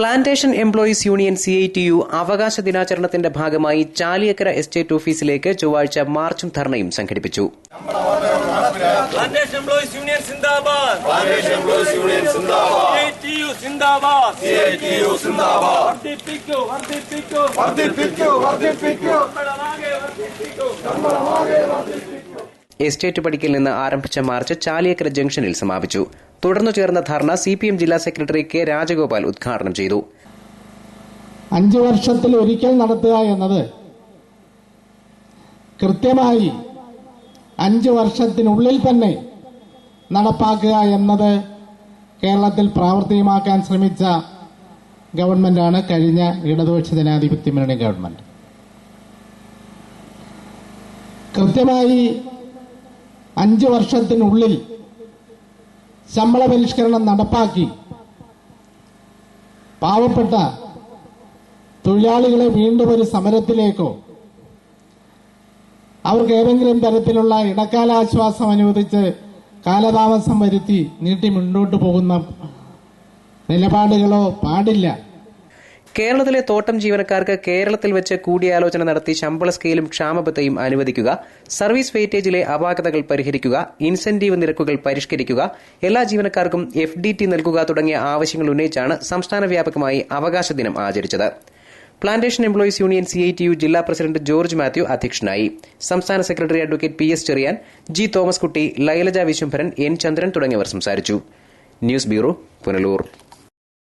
Plantation employees union CITU അവകാശ ദിനാചരണത്തിന്റെ ഭാഗമായി ചാലിയക്കര എസ്റ്റേറ്റ് ഓഫീസിലേക്ക് ചൊവ്വാഴ്ച മാർച്ചും ധർണയും സംഘടിപ്പിച്ചു. പ്ലാന്റേഷൻ എംപ്ലോയീസ് യൂണിയൻ സിന്ദാബാദ്, പ്ലാന്റേഷൻ എംപ്ലോയീസ് യൂണിയൻ സിന്ദാബാദ്, CITU സിന്ദാബാദ്, CITU സിന്ദാബാദ്, വർദ്ധിപ്പിക്കൂ വർദ്ധിപ്പിക്കൂ വർദ്ധിപ്പിക്കൂ വർദ്ധിപ്പിക്കൂ വർദ്ധിപ്പിക്കൂ. എസ്റ്റേറ്റ് പടിക്കൽ നിന്ന് ആരംഭിച്ച മാർച്ച് ചാലിയക്കര ജംഗ്ഷനിൽ സമാപിച്ചു. തുടർന്നു ചേർന്ന ധർണ CPM ജില്ലാ സെക്രട്ടറി K. രാജഗോപാൽ ഉദ്ഘാടനം ചെയ്തു. 5 വർഷത്തിൽ ഒരിക്കൽ നടത്തുക എന്നത് കൃത്യമായി 5 വർഷത്തിനുള്ളിൽ തന്നെ നടപ്പാക്കുക എന്നത് കേരളത്തിൽ പ്രാവർത്തികമാക്കാൻ ശ്രമിച്ച ഗവൺമെന്റാണ് കഴിഞ്ഞ ഇടതുപക്ഷ ജനാധിപത്യ മുന്നണി ഗവൺമെന്റ്. കൃത്യമായി 5 വർഷത്തിനുള്ളിൽ ശമ്പള പരിഷ്കരണം നടപ്പാക്കി പാവപ്പെട്ട തൊഴിലാളികളെ വീണ്ടും ഒരു സമരത്തിലേക്കോ അവർക്ക് ഏതെങ്കിലും തരത്തിലുള്ള ഇടക്കാലാശ്വാസം അനുവദിച്ച് കാലതാമസം വരുത്തി നീട്ടി മുന്നോട്ട് പോകുന്ന നിലപാടുകളോ പാടില്ല. കേരളത്തിലെ തോട്ടം ജീവനക്കാർക്ക് കേരളത്തിൽ വെച്ച് കൂടിയാലോചന നടത്തി ശമ്പള സ്കെയിലും ക്ഷാമബത്തയും അനുവദിക്കുക, സർവീസ് വെയിറ്റേജിലെ അപാകതകൾ പരിഹരിക്കുക, ഇൻസെന്റീവ് നിരക്കുകൾ പരിഷ്കരിക്കുക, എല്ലാ ജീവനക്കാർക്കും FDT നൽകുക തുടങ്ങിയ ആവശ്യങ്ങൾ ഉന്നയിച്ചാണ് സംസ്ഥാന വ്യാപകമായി അവകാശ ദിനം ആചരിച്ചത്. പ്ലാന്റേഷൻ എംപ്ലോയീസ് യൂണിയൻ CITU ജില്ലാ പ്രസിഡന്റ് ജോർജ് മാത്യു അധ്യക്ഷനായി. സംസ്ഥാന secretary advocate PS Cherian, G. Thomas Kutty, Lailaja Viswambharan, N. Chandran തുടങ്ങിയവർ സംസാരിച്ചു. News bureau, Punalur.